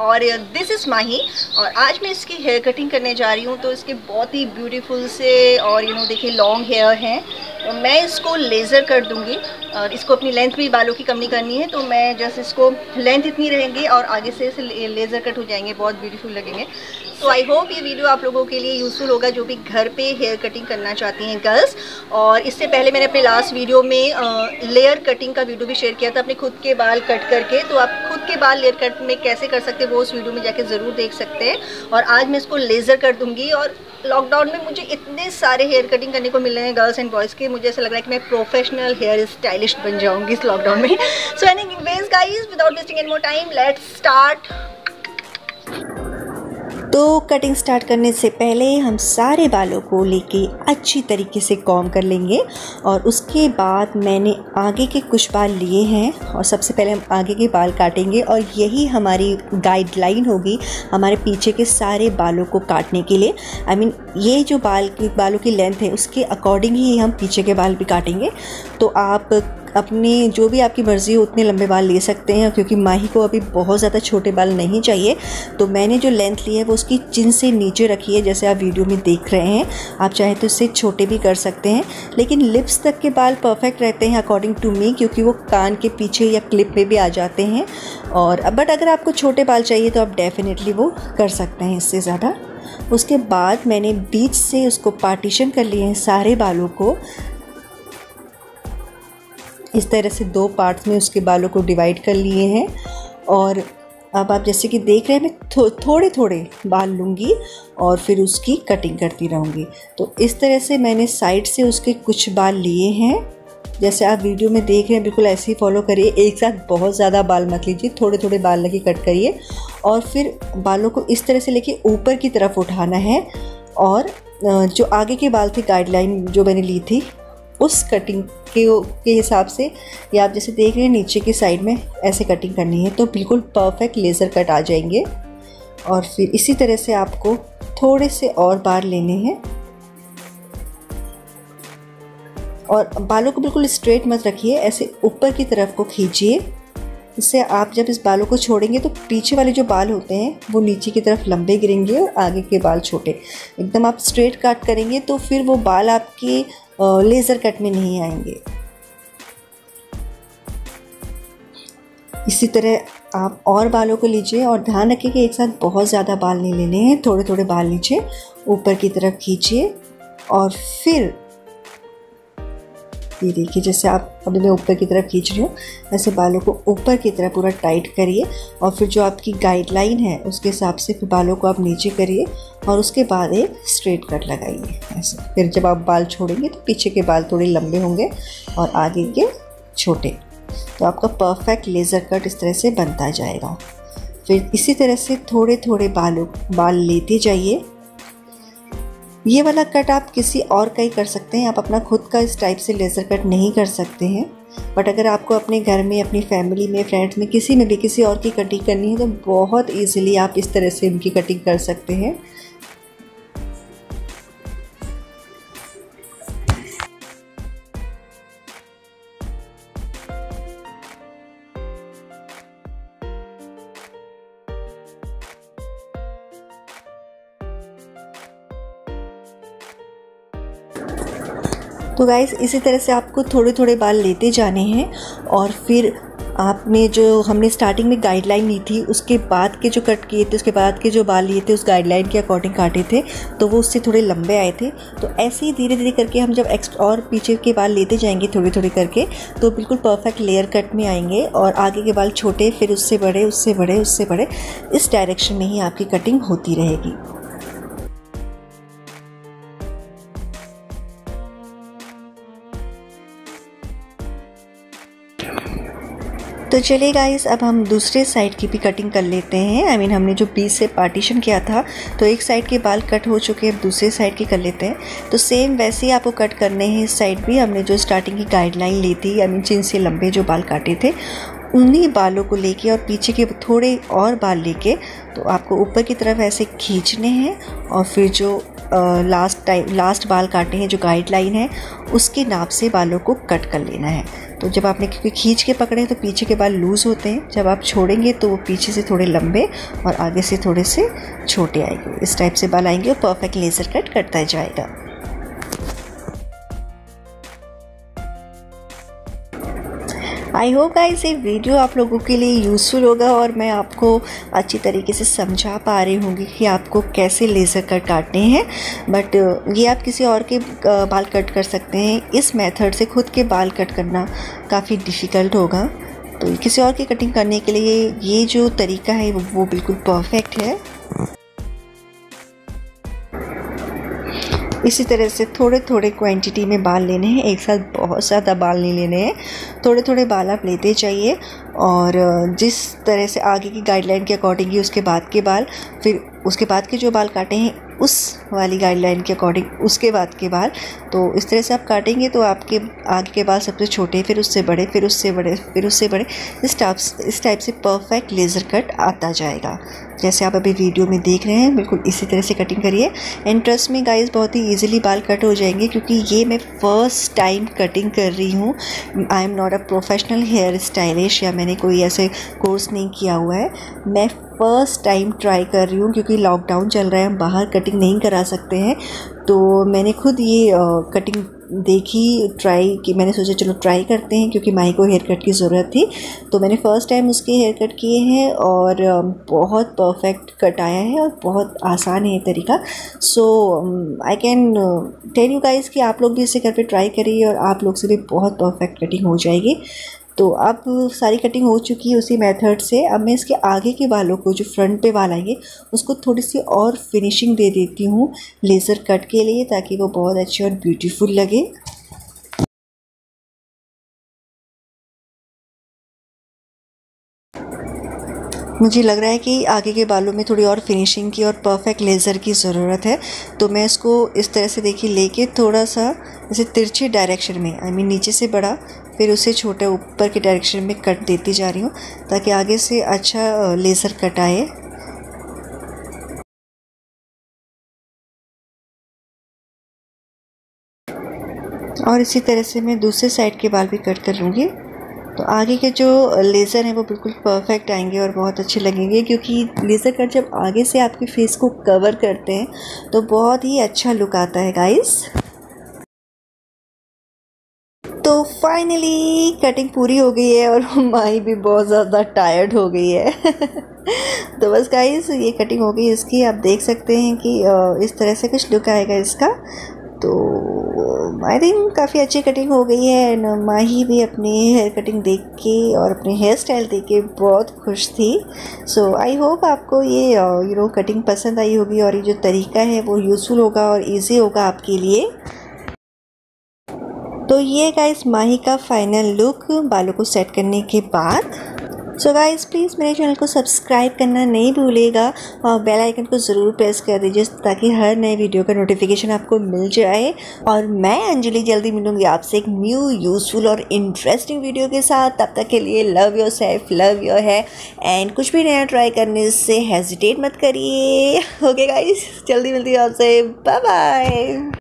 और this is माही। और आज मैं इसकी हेयर कटिंग करने जा रही हूँ। तो इसके बहुत ही ब्यूटीफुल से और देखिए लॉन्ग हेयर हैं, तो मैं इसको लेज़र कर दूँगी। और इसको अपनी लेंथ भी बालों की कम नहीं करनी है, तो मैं जैसे इसको लेंथ इतनी रहेंगी और आगे से इसे लेज़र कट हो जाएंगे, बहुत ब्यूटीफुल लगेंगे। तो आई होप ये वीडियो आप लोगों के लिए यूज़फुल होगा जो भी घर पे हेयर कटिंग करना चाहती हैं गर्ल्स। और इससे पहले मैंने अपने लास्ट वीडियो में लेयर कटिंग का वीडियो भी शेयर किया था, अपने खुद के बाल कट करके। तो आप खुद के बाल लेयर कट में कैसे कर सकते हैं वो उस वीडियो में जाके ज़रूर देख सकते हैं। और आज मैं इसको लेज़र कर दूँगी। और लॉकडाउन में मुझे इतने सारे हेयर कटिंग करने को मिल रहे हैं गर्ल्स एंड बॉयज़ के, मुझे ऐसा लग रहा है कि मैं प्रोफेशनल हेयर स्टाइलिस्ट बन जाऊँगी इस लॉकडाउन में। So anyways guys, without wasting any more time, let's start. तो कटिंग स्टार्ट करने से पहले हम सारे बालों को लेके अच्छी तरीके से कॉम कर लेंगे। और उसके बाद मैंने आगे के कुछ बाल लिए हैं और सबसे पहले हम आगे के बाल काटेंगे। और यही हमारी गाइडलाइन होगी हमारे पीछे के सारे बालों को काटने के लिए। आई मीन ये जो बालों की लेंथ है उसके अकॉर्डिंग ही हम पीछे के बाल भी काटेंगे। तो आप अपने जो भी आपकी मर्ज़ी हो उतने लंबे बाल ले सकते हैं, क्योंकि माही को अभी बहुत ज़्यादा छोटे बाल नहीं चाहिए। तो मैंने जो लेंथ ली है वो उसकी चिन से नीचे रखी है, जैसे आप वीडियो में देख रहे हैं। आप चाहे तो इससे छोटे भी कर सकते हैं, लेकिन लिप्स तक के बाल परफेक्ट रहते हैं अकॉर्डिंग टू मी, क्योंकि वो कान के पीछे या क्लिप में भी आ जाते हैं। और बट अगर आपको छोटे बाल चाहिए तो आप डेफिनेटली वो कर सकते हैं इससे ज़्यादा। उसके बाद मैंने बीच से उसको पार्टीशन कर लिए हैं सारे बालों को। इस तरह से 2 पार्ट्स में उसके बालों को डिवाइड कर लिए हैं। और अब आप जैसे कि देख रहे हैं मैं थोड़े थोड़े बाल लूँगी और फिर उसकी कटिंग करती रहूँगी। तो इस तरह से मैंने साइड से उसके कुछ बाल लिए हैं, जैसे आप वीडियो में देख रहे हैं। बिल्कुल ऐसे ही फॉलो करिए, एक साथ बहुत ज़्यादा बाल मत लीजिए, थोड़े थोड़े बाल लगे कट करिए। और फिर बालों को इस तरह से लेके ऊपर की तरफ उठाना है। और जो आगे के बाल थे, गाइडलाइन जो मैंने ली थी उस कटिंग के हिसाब से, या आप जैसे देख रहे हैं नीचे की साइड में ऐसे कटिंग करनी है, तो बिल्कुल परफेक्ट लेज़र कट आ जाएंगे। और फिर इसी तरह से आपको थोड़े से और बाल लेने हैं। और बालों को बिल्कुल स्ट्रेट मत रखिए, ऐसे ऊपर की तरफ को खींचिए। इससे आप जब इस बालों को छोड़ेंगे तो पीछे वाले जो बाल होते हैं वो नीचे की तरफ लंबे गिरेंगे और आगे के बाल छोटे। एकदम आप स्ट्रेट कट करेंगे तो फिर वो बाल आपके लेज़र कट में नहीं आएंगे। इसी तरह आप और बालों को लीजिए और ध्यान रखिए कि एक साथ बहुत ज़्यादा बाल नहीं लेने हैं, थोड़े थोड़े बाल लीजिए, ऊपर की तरफ खींचिए। और फिर ये देखिए, जैसे आप अभी मैं ऊपर की तरफ खींच रही हूँ, ऐसे बालों को ऊपर की तरफ पूरा टाइट करिए। और फिर जो आपकी गाइडलाइन है उसके हिसाब से फिर बालों को आप नीचे करिए और उसके बाद एक स्ट्रेट कट लगाइए ऐसे। फिर जब आप बाल छोड़ेंगे तो पीछे के बाल थोड़े लंबे होंगे और आगे के छोटे। तो आपका परफेक्ट लेज़र कट इस तरह से बनता जाएगा। फिर इसी तरह से थोड़े थोड़े बाल लेते जाइए। ये वाला कट आप किसी और का ही कर सकते हैं, आप अपना खुद का इस टाइप से लेज़र कट नहीं कर सकते हैं। बट अगर आपको अपने घर में, अपनी फैमिली में, फ्रेंड्स में, किसी में भी किसी और की कटिंग करनी है तो बहुत ईजिली आप इस तरह से उनकी कटिंग कर सकते हैं। तो गाइस इसी तरह से आपको थोड़े थोड़े बाल लेते जाने हैं। और फिर आपने जो हमने स्टार्टिंग में गाइडलाइन ली थी उसके बाद के जो कट किए थे, उसके बाद के जो बाल लिए थे उस गाइडलाइन के अकॉर्डिंग काटे थे, तो वो उससे थोड़े लंबे आए थे। तो ऐसे ही धीरे धीरे करके हम जब एक्स्ट्रा और पीछे के बाल लेते जाएंगे थोड़े थोड़े करके, तो बिल्कुल परफेक्ट लेयर कट में आएंगे। और आगे के बाल छोटे, फिर उससे बड़े, उससे बड़े, उससे बड़े, इस डायरेक्शन में ही आपकी कटिंग होती रहेगी। तो चलिए गाइस, अब हम दूसरे साइड की भी कटिंग कर लेते हैं। आई मीन हमने जो बीच से पार्टीशन किया था तो एक साइड के बाल कट हो चुके हैं, अब दूसरे साइड की कर लेते हैं। तो सेम वैसे ही आपको कट करने हैं इस साइड भी। हमने जो स्टार्टिंग की गाइडलाइन ली थी, आई मीन जिन से लंबे जो बाल काटे थे उन्हीं बालों को लेके और पीछे के थोड़े और बाल लेके तो आपको ऊपर की तरफ ऐसे खींचने हैं। और फिर जो लास्ट बाल काटे हैं जो गाइडलाइन है उसके नाप से बालों को कट कर लेना है। तो जब आपने क्योंकि खींच के पकड़े तो पीछे के बाल लूज़ होते हैं, जब आप छोड़ेंगे तो वो पीछे से थोड़े लंबे और आगे से थोड़े से छोटे आएंगे। इस टाइप से बाल आएंगे और परफेक्ट लेज़र कट करता जाएगा। आई होप गाइस ये वीडियो आप लोगों के लिए यूज़फुल होगा और मैं आपको अच्छी तरीके से समझा पा रही होंगी कि आपको कैसे लेज़र कट काटने हैं। बट ये आप किसी और के बाल कट कर सकते हैं। इस मेथड से खुद के बाल कट करना काफ़ी डिफ़िकल्ट होगा, तो किसी और की कटिंग करने के लिए ये जो तरीका है वो बिल्कुल परफेक्ट है। इसी तरह से थोड़े थोड़े क्वांटिटी में बाल लेने हैं, एक साथ बहुत ज़्यादा बाल नहीं लेने हैं, थोड़े थोड़े बाल आप लेते जाइए। और जिस तरह से आगे की गाइडलाइन के अकॉर्डिंग ही उसके बाद के बाल, फिर उसके बाद के जो बाल काटे हैं उस वाली गाइडलाइन के अकॉर्डिंग उसके बाद के बाल, तो इस तरह से आप काटेंगे तो आपके आगे के बाल सबसे छोटे, फिर उससे बड़े, फिर उससे बड़े, फिर उससे बड़े, इस टाइप से परफेक्ट लेज़र कट आता जाएगा। जैसे आप अभी वीडियो में देख रहे हैं, बिल्कुल इसी तरह से कटिंग करिए। एंड ट्रस्ट में गाइस बहुत ही इजीली बाल कट हो जाएंगे, क्योंकि ये मैं फ़र्स्ट टाइम कटिंग कर रही हूँ। I am not a professional hair stylish, या मैंने कोई ऐसे कोर्स नहीं किया हुआ है। मैं फ़र्स्ट टाइम ट्राई कर रही हूँ, क्योंकि लॉकडाउन चल रहा है, हम बाहर कटिंग नहीं करा सकते हैं। तो मैंने खुद ये कटिंग देखी, ट्राई की, मैंने सोचा चलो ट्राई करते हैं, क्योंकि माही को हेयर कट की ज़रूरत थी। तो मैंने फ़र्स्ट टाइम उसके हेयर कट किए हैं और बहुत परफेक्ट कट आया है और बहुत आसान है ये तरीका। So I can tell you guys कि आप लोग भी इसे घर पे ट्राई करिए और आप लोग से भी बहुत परफेक्ट कटिंग हो जाएगी। तो अब सारी कटिंग हो चुकी है उसी मेथड से। अब मैं इसके आगे के बालों को, जो फ्रंट पे बाल आएंगे, उसको थोड़ी सी और फिनिशिंग दे देती हूँ लेज़र कट के लिए, ताकि वो बहुत अच्छी और ब्यूटीफुल लगे। मुझे लग रहा है कि आगे के बालों में थोड़ी और फिनिशिंग की और परफेक्ट लेज़र की ज़रूरत है, तो मैं इसको इस तरह से देखिए लेके थोड़ा सा ऐसे तिरछे डायरेक्शन में, आई मीन नीचे से बड़ा फिर उससे छोटे ऊपर के डायरेक्शन में कट देती जा रही हूँ, ताकि आगे से अच्छा लेज़र कट आए। और इसी तरह से मैं दूसरे साइड के बाल भी कट कर लूँगी, तो आगे के जो लेज़र हैं वो बिल्कुल परफेक्ट आएंगे और बहुत अच्छे लगेंगे, क्योंकि लेज़र कट जब आगे से आपके फेस को कवर करते हैं तो बहुत ही अच्छा लुक आता है गाइस। तो फाइनली कटिंग पूरी हो गई है और माही भी बहुत ज़्यादा टायर्ड हो गई है। तो बस गाइस ये कटिंग हो गई इसकी। आप देख सकते हैं कि इस तरह से कुछ लुक आएगा इसका। तो आई थिंक काफ़ी अच्छी कटिंग हो गई है। एंड माही भी अपनी हेयर कटिंग देख के और अपने हेयर स्टाइल देख के बहुत खुश थी। सो आई होप आपको ये कटिंग पसंद आई होगी और ये जो तरीका है वो यूज़फुल होगा और इजी होगा आपके लिए। तो ये गाइस माही का फाइनल लुक बालों को सेट करने के बाद। सो गाइस प्लीज़ मेरे चैनल को सब्सक्राइब करना नहीं भूलिएगा और बेल आइकन को ज़रूर प्रेस कर दीजिए, ताकि हर नए वीडियो का नोटिफिकेशन आपको मिल जाए। और मैं अंजलि जल्दी मिलूंगी आपसे एक न्यू यूज़फुल और इंटरेस्टिंग वीडियो के साथ। तब तक के लिए love yourself, love your hair, and कुछ भी नया ट्राई करने से हेजिटेट मत करिए। ओके गाइस, जल्दी मिलती हूँ आपसे। Bye bye.